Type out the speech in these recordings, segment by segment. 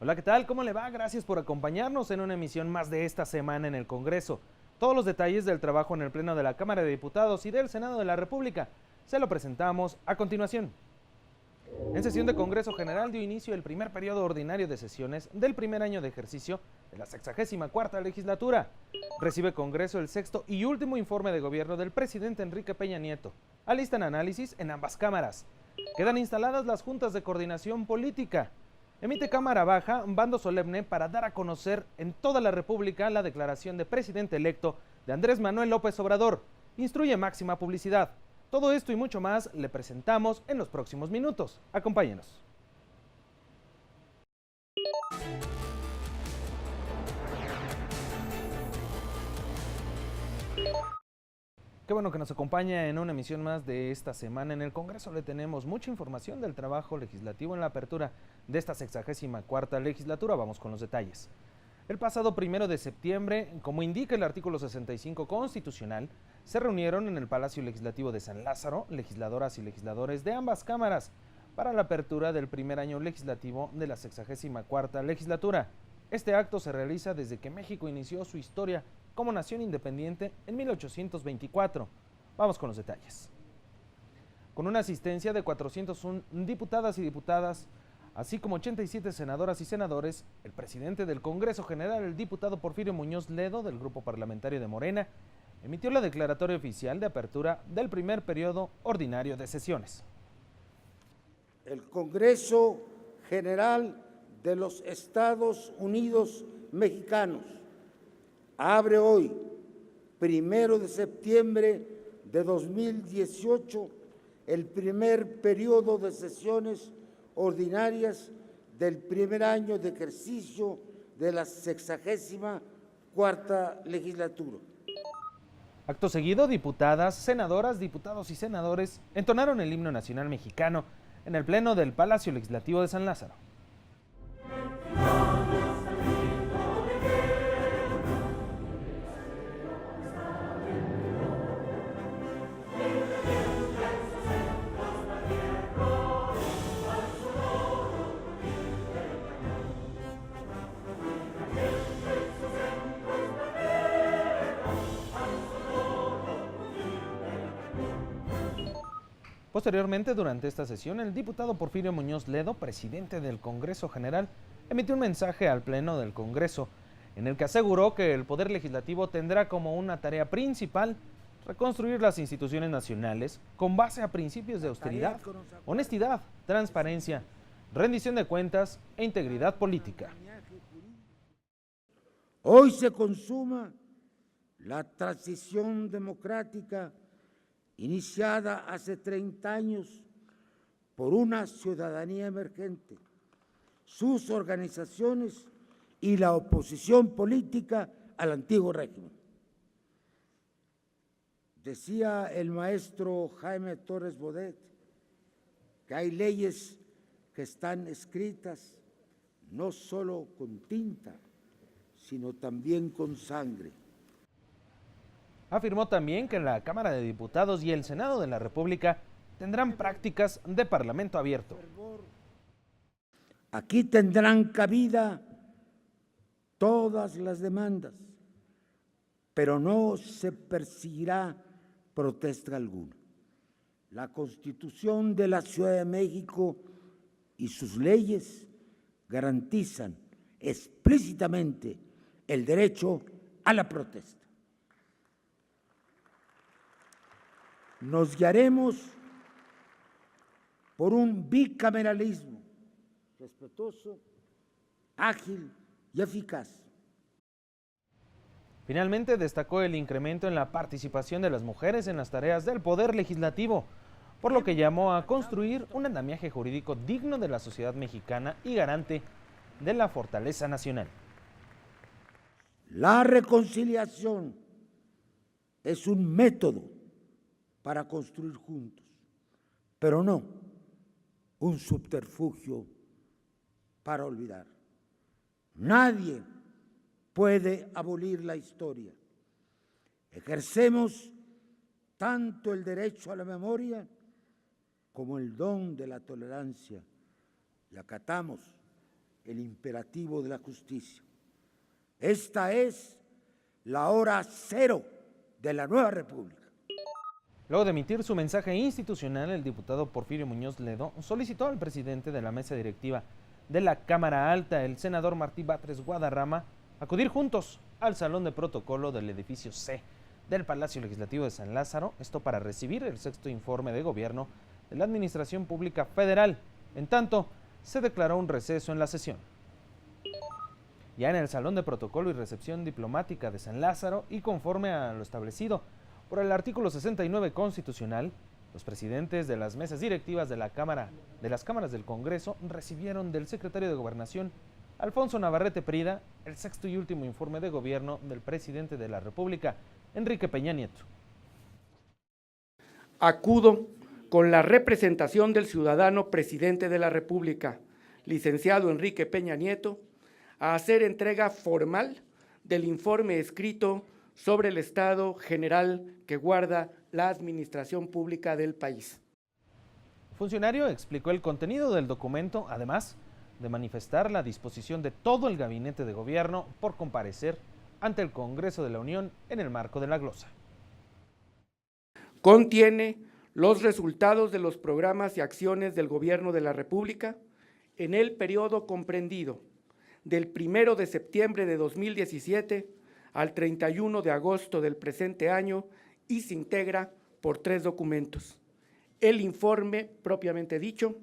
Hola, ¿qué tal? ¿Cómo le va? Gracias por acompañarnos en una emisión más de esta semana en el Congreso. Todos los detalles del trabajo en el Pleno de la Cámara de Diputados y del Senado de la República se lo presentamos a continuación. En sesión de Congreso General dio inicio el primer periodo ordinario de sesiones del primer año de ejercicio de la 64ª legislatura. Recibe Congreso el sexto y último informe de gobierno del presidente Enrique Peña Nieto. Alistan análisis en ambas cámaras. Quedan instaladas las juntas de coordinación política. Emite Cámara Baja bando solemne para dar a conocer en toda la República la declaración de presidente electo de Andrés Manuel López Obrador. Instruye máxima publicidad. Todo esto y mucho más le presentamos en los próximos minutos. Acompáñenos. Qué bueno que nos acompaña en una emisión más de esta semana. En el Congreso le tenemos mucha información del trabajo legislativo en la apertura de esta 64ª legislatura. Vamos con los detalles. El pasado 1 de septiembre, como indica el artículo 65 constitucional, se reunieron en el Palacio Legislativo de San Lázaro legisladoras y legisladores de ambas cámaras para la apertura del primer año legislativo de la 64ª legislatura. Este acto se realiza desde que México inició su historia como nación independiente en 1824. Vamos con los detalles. Con una asistencia de 401 diputadas y diputadas, así como 87 senadoras y senadores, el presidente del Congreso General, el diputado Porfirio Muñoz Ledo, del Grupo Parlamentario de Morena, emitió la declaratoria oficial de apertura del primer periodo ordinario de sesiones. El Congreso General de los Estados Unidos Mexicanos abre hoy, 1 de septiembre de 2018, el primer periodo de sesiones ordinarias del primer año de ejercicio de la 64ª legislatura. Acto seguido, diputadas, senadoras, diputados y senadores entonaron el himno nacional mexicano en el Pleno del Palacio Legislativo de San Lázaro. Posteriormente, durante esta sesión, el diputado Porfirio Muñoz Ledo, presidente del Congreso General, emitió un mensaje al Pleno del Congreso, en el que aseguró que el Poder Legislativo tendrá como una tarea principal reconstruir las instituciones nacionales con base a principios de austeridad, honestidad, transparencia, rendición de cuentas e integridad política. Hoy se consuma la transición democrática iniciada hace 30 años por una ciudadanía emergente, sus organizaciones y la oposición política al antiguo régimen. Decía el maestro Jaime Torres Bodet que hay leyes que están escritas no solo con tinta, sino también con sangre. Afirmó también que la Cámara de Diputados y el Senado de la República tendrán prácticas de parlamento abierto. Aquí tendrán cabida todas las demandas, pero no se perseguirá protesta alguna. La Constitución de la Ciudad de México y sus leyes garantizan explícitamente el derecho a la protesta. Nos guiaremos por un bicameralismo respetuoso, ágil y eficaz. Finalmente, destacó el incremento en la participación de las mujeres en las tareas del Poder Legislativo, por lo que llamó a construir un andamiaje jurídico digno de la sociedad mexicana y garante de la fortaleza nacional. La reconciliación es un método para construir juntos, pero no un subterfugio para olvidar. Nadie puede abolir la historia. Ejercemos tanto el derecho a la memoria como el don de la tolerancia y acatamos el imperativo de la justicia. Esta es la hora cero de la nueva república. Luego de emitir su mensaje institucional, el diputado Porfirio Muñoz Ledo solicitó al presidente de la mesa directiva de la Cámara Alta, el senador Martí Batres Guadarrama, acudir juntos al salón de protocolo del edificio C del Palacio Legislativo de San Lázaro, esto para recibir el sexto informe de gobierno de la Administración Pública Federal. En tanto, se declaró un receso en la sesión. Ya en el salón de protocolo y recepción diplomática de San Lázaro, y conforme a lo establecido por el artículo 69 constitucional, los presidentes de las mesas directivas de las cámaras del Congreso recibieron del secretario de Gobernación, Alfonso Navarrete Prida, el sexto y último informe de gobierno del presidente de la República, Enrique Peña Nieto. Acudo con la representación del ciudadano presidente de la República, licenciado Enrique Peña Nieto, a hacer entrega formal del informe escrito sobre el estado general que guarda la administración pública del país. El funcionario explicó el contenido del documento, además de manifestar la disposición de todo el gabinete de gobierno por comparecer ante el Congreso de la Unión en el marco de la glosa. Contiene los resultados de los programas y acciones del Gobierno de la República en el periodo comprendido del 1 de septiembre de 2017 al 31 de agosto del presente año y se integra por 3 documentos: el informe propiamente dicho,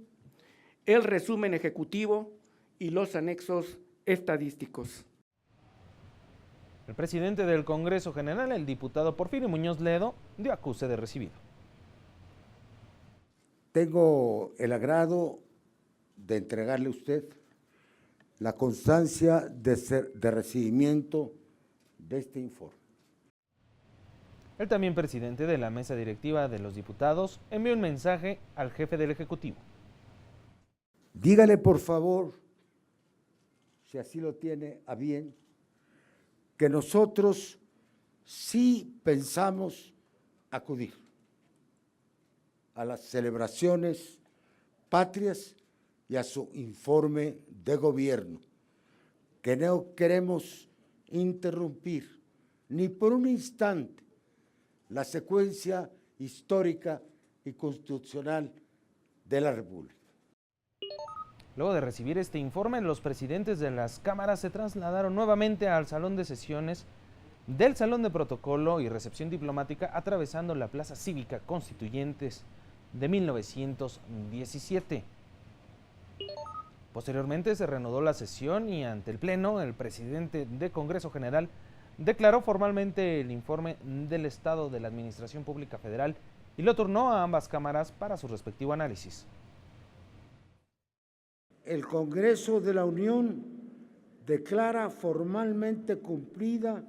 el resumen ejecutivo y los anexos estadísticos. El presidente del Congreso General, el diputado Porfirio Muñoz Ledo, dio acuse de recibido. Tengo el agrado de entregarle a usted la constancia de recibimiento de este informe. El también presidente de la mesa directiva de los diputados envió un mensaje al jefe del Ejecutivo. Dígale, por favor, si así lo tiene a bien, que nosotros sí pensamos acudir a las celebraciones patrias y a su informe de gobierno, que no queremos interrumpir ni por un instante la secuencia histórica y constitucional de la República. Luego de recibir este informe, los presidentes de las cámaras se trasladaron nuevamente al salón de sesiones del Salón de Protocolo y Recepción Diplomática, atravesando la Plaza Cívica Constituyentes de 1917. Posteriormente se reanudó la sesión y ante el Pleno, el presidente del Congreso General declaró formalmente el informe del estado de la Administración Pública Federal y lo turnó a ambas cámaras para su respectivo análisis. El Congreso de la Unión declara formalmente cumplida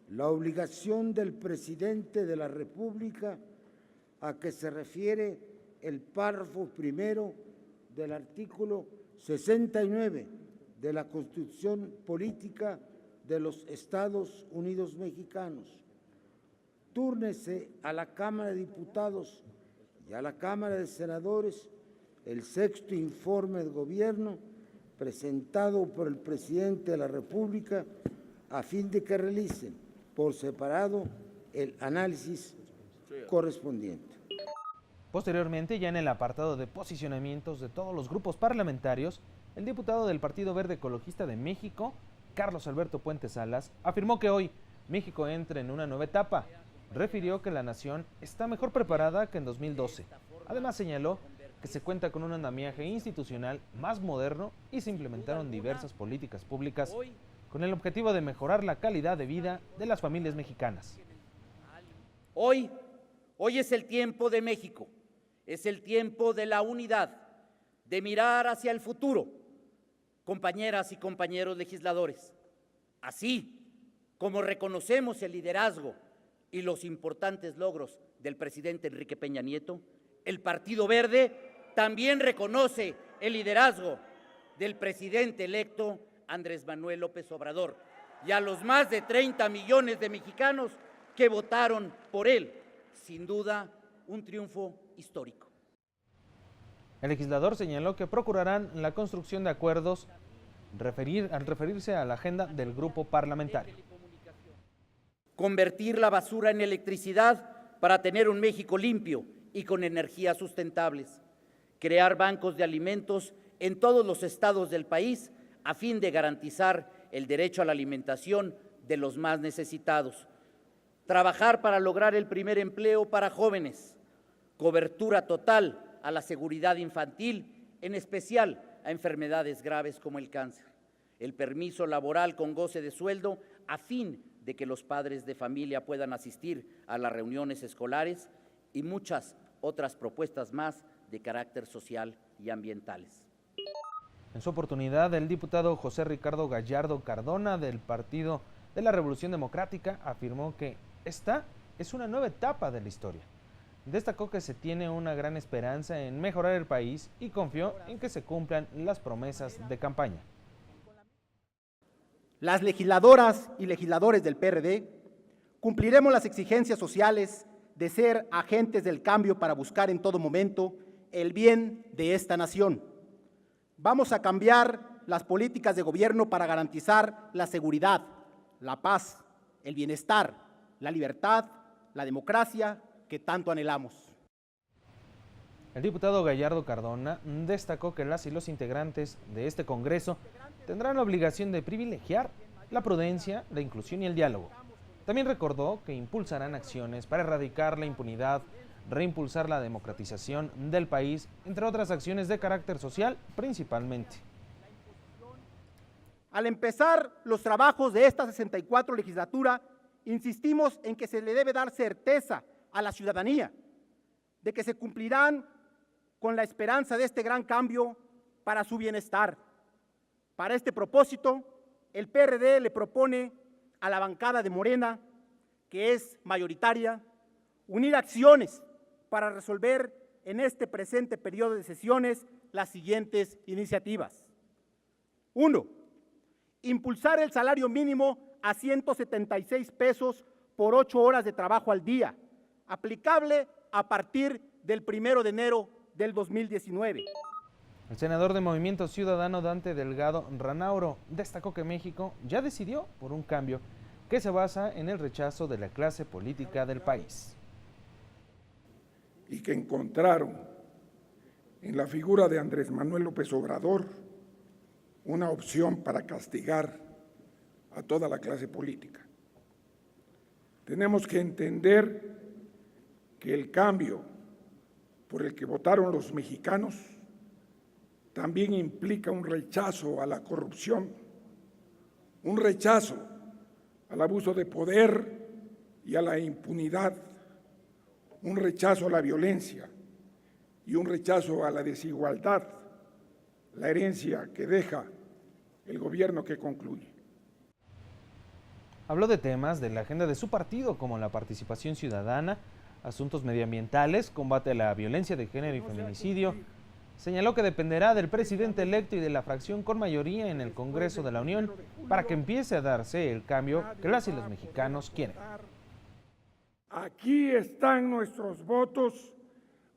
la obligación del presidente de la República a que se refiere el párrafo primero del artículo 69 de la Constitución Política de los Estados Unidos Mexicanos. Túrnese a la Cámara de Diputados y a la Cámara de Senadores el sexto informe de gobierno presentado por el presidente de la República a fin de que realicen por separado el análisis correspondiente. Posteriormente, ya en el apartado de posicionamientos de todos los grupos parlamentarios, el diputado del Partido Verde Ecologista de México, Carlos Alberto Puente Salas, afirmó que hoy México entra en una nueva etapa. Refirió que la nación está mejor preparada que en 2012. Además señaló que se cuenta con un andamiaje institucional más moderno y se implementaron diversas políticas públicas con el objetivo de mejorar la calidad de vida de las familias mexicanas. Hoy es el tiempo de México, es el tiempo de la unidad, de mirar hacia el futuro, compañeras y compañeros legisladores. Así como reconocemos el liderazgo y los importantes logros del presidente Enrique Peña Nieto, el Partido Verde también reconoce el liderazgo del presidente electo Andrés Manuel López Obrador y a los más de 30 millones de mexicanos que votaron por él. Sin duda, un triunfo histórico. El legislador señaló que procurarán la construcción de acuerdos al referirse a la agenda del grupo parlamentario. Convertir la basura en electricidad para tener un México limpio y con energías sustentables. Crear bancos de alimentos en todos los estados del país a fin de garantizar el derecho a la alimentación de los más necesitados. Trabajar para lograr el primer empleo para jóvenes. Cobertura total a la seguridad infantil, en especial a enfermedades graves como el cáncer. El permiso laboral con goce de sueldo a fin de que los padres de familia puedan asistir a las reuniones escolares y muchas otras propuestas más de carácter social y ambientales. En su oportunidad, el diputado José Ricardo Gallardo Cardona del Partido de la Revolución Democrática afirmó que esta es una nueva etapa de la historia. Destacó que se tiene una gran esperanza en mejorar el país y confió en que se cumplan las promesas de campaña. Las legisladoras y legisladores del PRD cumpliremos las exigencias sociales de ser agentes del cambio para buscar en todo momento el bien de esta nación. Vamos a cambiar las políticas de gobierno para garantizar la seguridad, la paz, el bienestar, la libertad, la democracia que tanto anhelamos. El diputado Gallardo Cardona destacó que las y los integrantes de este Congreso tendrán la obligación de privilegiar la prudencia, la inclusión y el diálogo. También recordó que impulsarán acciones para erradicar la impunidad, reimpulsar la democratización del país, entre otras acciones de carácter social principalmente. Al empezar los trabajos de esta 64 legislatura, insistimos en que se le debe dar certeza a la ciudadanía de que se cumplirán con la esperanza de este gran cambio para su bienestar. Para este propósito, el PRD le propone a la bancada de Morena, que es mayoritaria, unir acciones para resolver en este presente periodo de sesiones las siguientes iniciativas. 1. Impulsar el salario mínimo a 176 pesos por 8 horas de trabajo al día, aplicable a partir del 1 de enero del 2019. El senador de Movimiento Ciudadano Dante Delgado Ranauro destacó que México ya decidió por un cambio que se basa en el rechazo de la clase política del país. Y que encontraron en la figura de Andrés Manuel López Obrador una opción para castigar a toda la clase política. Tenemos que entender que el cambio por el que votaron los mexicanos también implica un rechazo a la corrupción, un rechazo al abuso de poder y a la impunidad, un rechazo a la violencia y un rechazo a la desigualdad, la herencia que deja el gobierno que concluye. Habló de temas de la agenda de su partido, como la participación ciudadana, asuntos medioambientales, combate a la violencia de género y feminicidio. Señaló que dependerá del presidente electo y de la fracción con mayoría en el Congreso de la Unión para que empiece a darse el cambio que las y los mexicanos quieren. Aquí están nuestros votos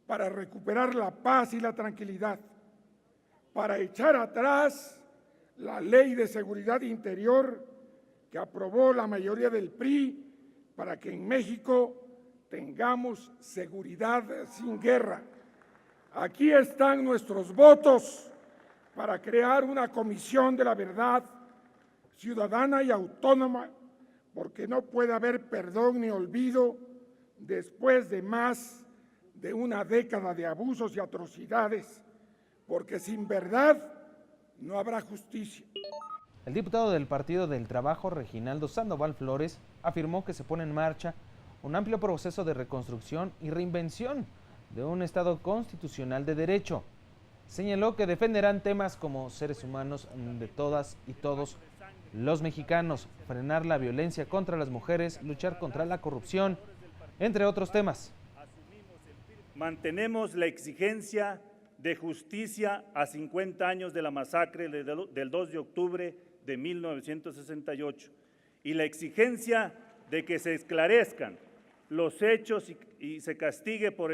para recuperar la paz y la tranquilidad, para echar atrás la Ley de Seguridad Interior que aprobó la mayoría del PRI para que en México tengamos seguridad sin guerra. Aquí están nuestros votos para crear una comisión de la verdad ciudadana y autónoma, porque no puede haber perdón ni olvido después de más de una década de abusos y atrocidades, porque sin verdad no habrá justicia. El diputado del Partido del Trabajo, Reginaldo Sandoval Flores, afirmó que se pone en marcha un amplio proceso de reconstrucción y reinvención de un Estado constitucional de derecho. Señaló que defenderán temas como seres humanos de todas y todos los mexicanos, frenar la violencia contra las mujeres, luchar contra la corrupción, entre otros temas. Mantenemos la exigencia de justicia a 50 años de la masacre del 2 de octubre de 1968 y la exigencia de que se esclarezcan los hechos y se castigue por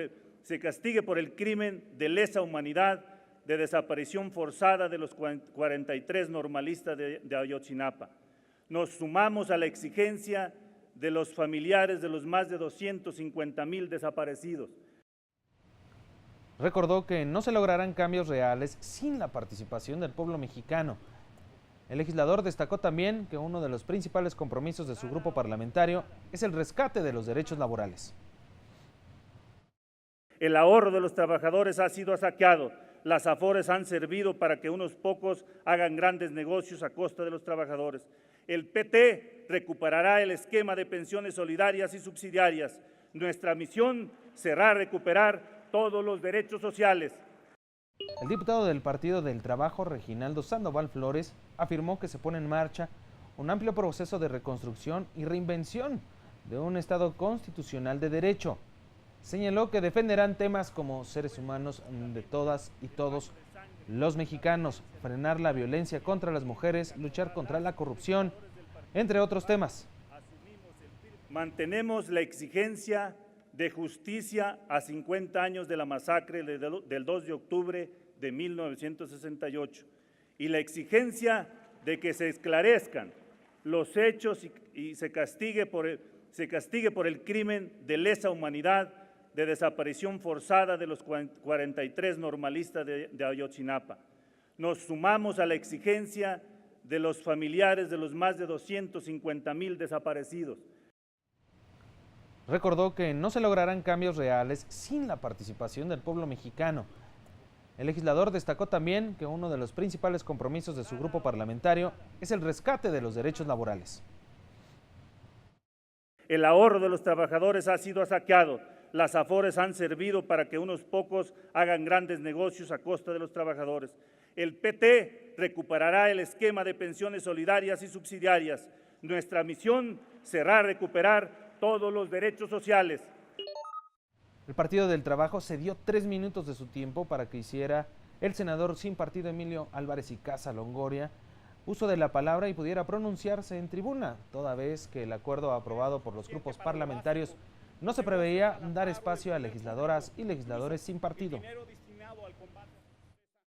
el crimen de lesa humanidad de desaparición forzada de los 43 normalistas de Ayotzinapa. Nos sumamos a la exigencia de los familiares de los más de 250,000 desaparecidos. Recordó que no se lograrán cambios reales sin la participación del pueblo mexicano. El legislador destacó también que uno de los principales compromisos de su grupo parlamentario es el rescate de los derechos laborales. El ahorro de los trabajadores ha sido saqueado. Las afores han servido para que unos pocos hagan grandes negocios a costa de los trabajadores. El PT recuperará el esquema de pensiones solidarias y subsidiarias. Nuestra misión será recuperar todos los derechos sociales. El diputado del Partido del Trabajo, Reginaldo Sandoval Flores, afirmó que se pone en marcha un amplio proceso de reconstrucción y reinvención de un Estado constitucional de derecho. Señaló que defenderán temas como seres humanos de todas y todos los mexicanos, frenar la violencia contra las mujeres, luchar contra la corrupción, entre otros temas. Mantenemos la exigencia de justicia a 50 años de la masacre del 2 de octubre de 1968 y la exigencia de que se esclarezcan los hechos y se castigue por el crimen de lesa humanidad de desaparición forzada de los 43 normalistas de Ayotzinapa. Nos sumamos a la exigencia de los familiares de los más de 250,000 desaparecidos. Recordó que no se lograrán cambios reales sin la participación del pueblo mexicano. El legislador destacó también que uno de los principales compromisos de su grupo parlamentario es el rescate de los derechos laborales. El ahorro de los trabajadores ha sido saqueado. Las afores han servido para que unos pocos hagan grandes negocios a costa de los trabajadores. El PT recuperará el esquema de pensiones solidarias y subsidiarias. Nuestra misión será recuperar todos los derechos sociales. El Partido del Trabajo cedió 3 minutos de su tiempo para que hiciera el senador sin partido Emilio Álvarez y Casa Longoria uso de la palabra y pudiera pronunciarse en tribuna, toda vez que el acuerdo aprobado por los grupos parlamentarios no se preveía dar espacio a legisladoras y legisladores sin partido.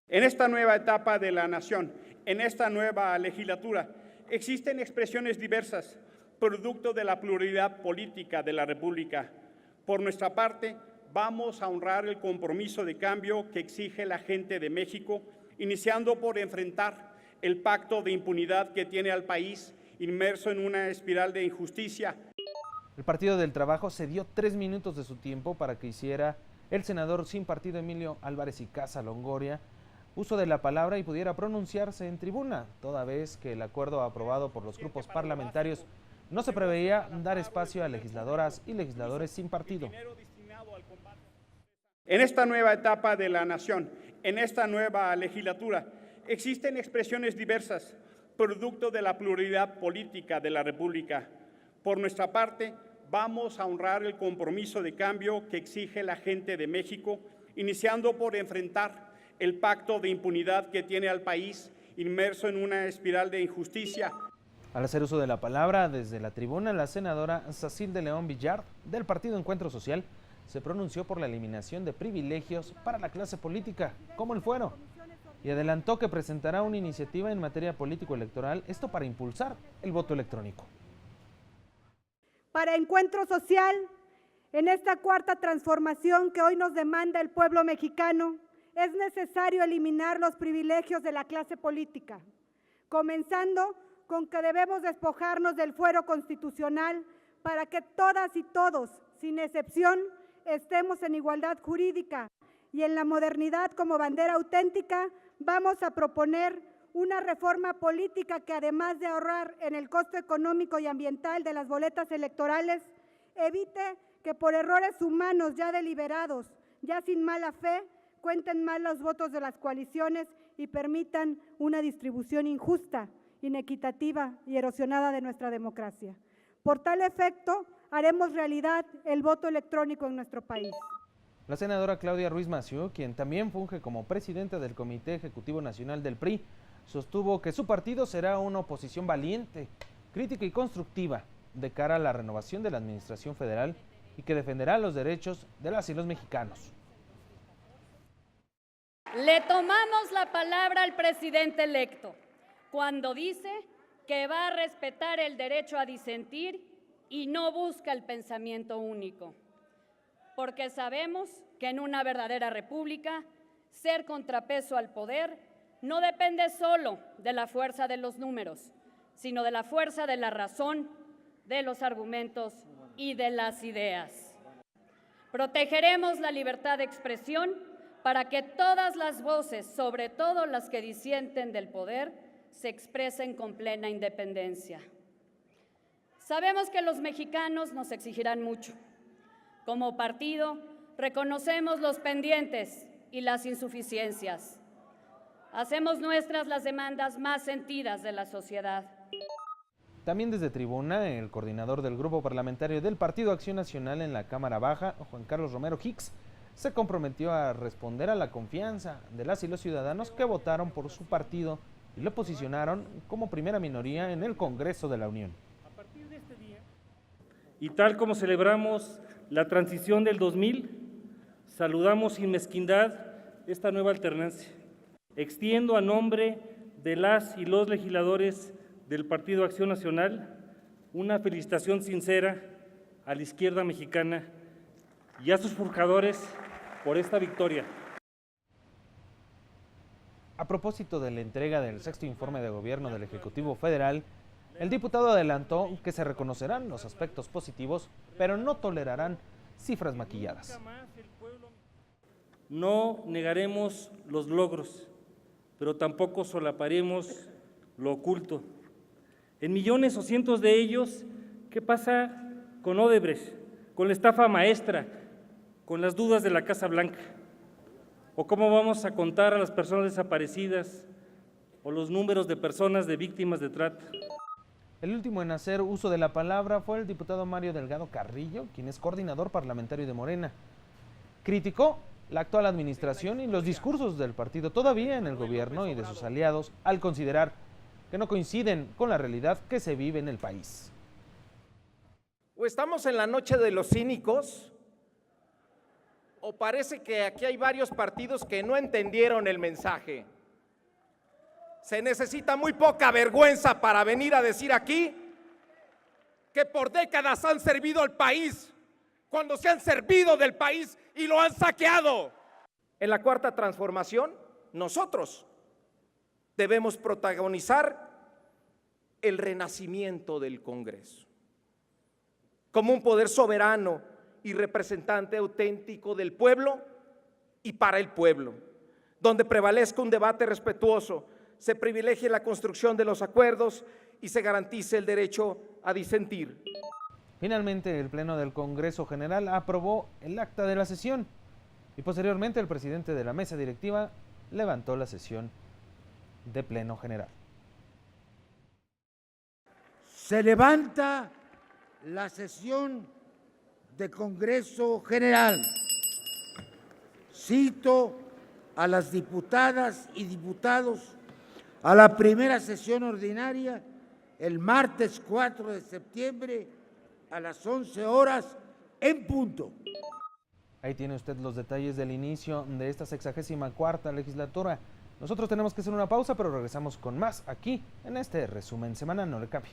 En esta nueva etapa de la nación, en esta nueva legislatura, existen expresiones diversas, producto de la pluralidad política de la República. Por nuestra parte, vamos a honrar el compromiso de cambio que exige la gente de México, iniciando por enfrentar el pacto de impunidad que tiene al país inmerso en una espiral de injusticia. El Partido del Trabajo cedió 3 minutos de su tiempo para que hiciera el senador sin partido Emilio Álvarez y Casa Longoria uso de la palabra y pudiera pronunciarse en tribuna, toda vez que el acuerdo aprobado por los grupos parlamentarios no se preveía dar espacio a legisladoras y legisladores sin partido. En esta nueva etapa de la nación, en esta nueva legislatura, existen expresiones diversas, producto de la pluralidad política de la República. Por nuestra parte, vamos a honrar el compromiso de cambio que exige la gente de México, iniciando por enfrentar el pacto de impunidad que tiene al país inmerso en una espiral de injusticia. Al hacer uso de la palabra desde la tribuna, la senadora Sacil de León Villard, del Partido Encuentro Social, se pronunció por la eliminación de privilegios para la clase política, como el fuero, y adelantó que presentará una iniciativa en materia político-electoral, esto para impulsar el voto electrónico. Para Encuentro Social, en esta cuarta transformación que hoy nos demanda el pueblo mexicano, es necesario eliminar los privilegios de la clase política, comenzando con que debemos despojarnos del fuero constitucional para que todas y todos, sin excepción, estemos en igualdad jurídica y en la modernidad como bandera auténtica. Vamos a proponer una reforma política que, además de ahorrar en el costo económico y ambiental de las boletas electorales, evite que por errores humanos ya deliberados, ya sin mala fe, cuenten mal los votos de las coaliciones y permitan una distribución injusta, inequitativa y erosionada de nuestra democracia. Por tal efecto, haremos realidad el voto electrónico en nuestro país. La senadora Claudia Ruiz Massieu, quien también funge como presidenta del Comité Ejecutivo Nacional del PRI, sostuvo que su partido será una oposición valiente, crítica y constructiva de cara a la renovación de la administración federal y que defenderá los derechos de las y los mexicanos. Le tomamos la palabra al presidente electo cuando dice que va a respetar el derecho a disentir y no busca el pensamiento único, porque sabemos que en una verdadera república ser contrapeso al poder no depende solo de la fuerza de los números, sino de la fuerza de la razón, de los argumentos y de las ideas. Protegeremos la libertad de expresión para que todas las voces, sobre todo las que disienten del poder, se expresen con plena independencia. Sabemos que los mexicanos nos exigirán mucho. Como partido, reconocemos los pendientes y las insuficiencias. Hacemos nuestras las demandas más sentidas de la sociedad. También desde tribuna, el coordinador del grupo parlamentario del Partido Acción Nacional en la Cámara Baja, Juan Carlos Romero Hicks, se comprometió a responder a la confianza de las y los ciudadanos que votaron por su partido y lo posicionaron como primera minoría en el Congreso de la Unión. A partir de este día, y tal como celebramos la transición del 2000, saludamos sin mezquindad esta nueva alternancia. Extiendo a nombre de las y los legisladores del Partido Acción Nacional una felicitación sincera a la izquierda mexicana y a sus forjadores por esta victoria. A propósito de la entrega del sexto informe de gobierno del Ejecutivo Federal, el diputado adelantó que se reconocerán los aspectos positivos, pero no tolerarán cifras maquilladas. No negaremos los logros, pero tampoco solaparemos lo oculto. En millones o cientos de ellos, ¿qué pasa con Odebrecht, con la estafa maestra, con las dudas de la Casa Blanca? ¿O cómo vamos a contar a las personas desaparecidas o los números de personas de víctimas de trata? El último en hacer uso de la palabra fue el diputado Mario Delgado Carrillo, quien es coordinador parlamentario de Morena. Criticó la actual administración y los discursos del partido todavía en el gobierno y de sus aliados al considerar que no coinciden con la realidad que se vive en el país. ¿O estamos en la noche de los cínicos? ¿O parece que aquí hay varios partidos que no entendieron el mensaje? Se necesita muy poca vergüenza para venir a decir aquí que por décadas han servido al país, cuando se han servido del país y lo han saqueado. En la cuarta transformación, nosotros debemos protagonizar el renacimiento del Congreso como un poder soberano y representante auténtico del pueblo y para el pueblo, donde prevalezca un debate respetuoso, se privilegie la construcción de los acuerdos y se garantice el derecho a disentir. Finalmente, el Pleno del Congreso General aprobó el acta de la sesión y posteriormente el presidente de la mesa directiva levantó la sesión de Pleno General. Se levanta la sesión de Congreso General. Cito a las diputadas y diputados a la primera sesión ordinaria el martes 4 de septiembre a las 11 horas en punto. Ahí tiene usted los detalles del inicio de esta 64ª legislatura. Nosotros tenemos que hacer una pausa, pero regresamos con más aquí en este resumen semanal. No le cambie.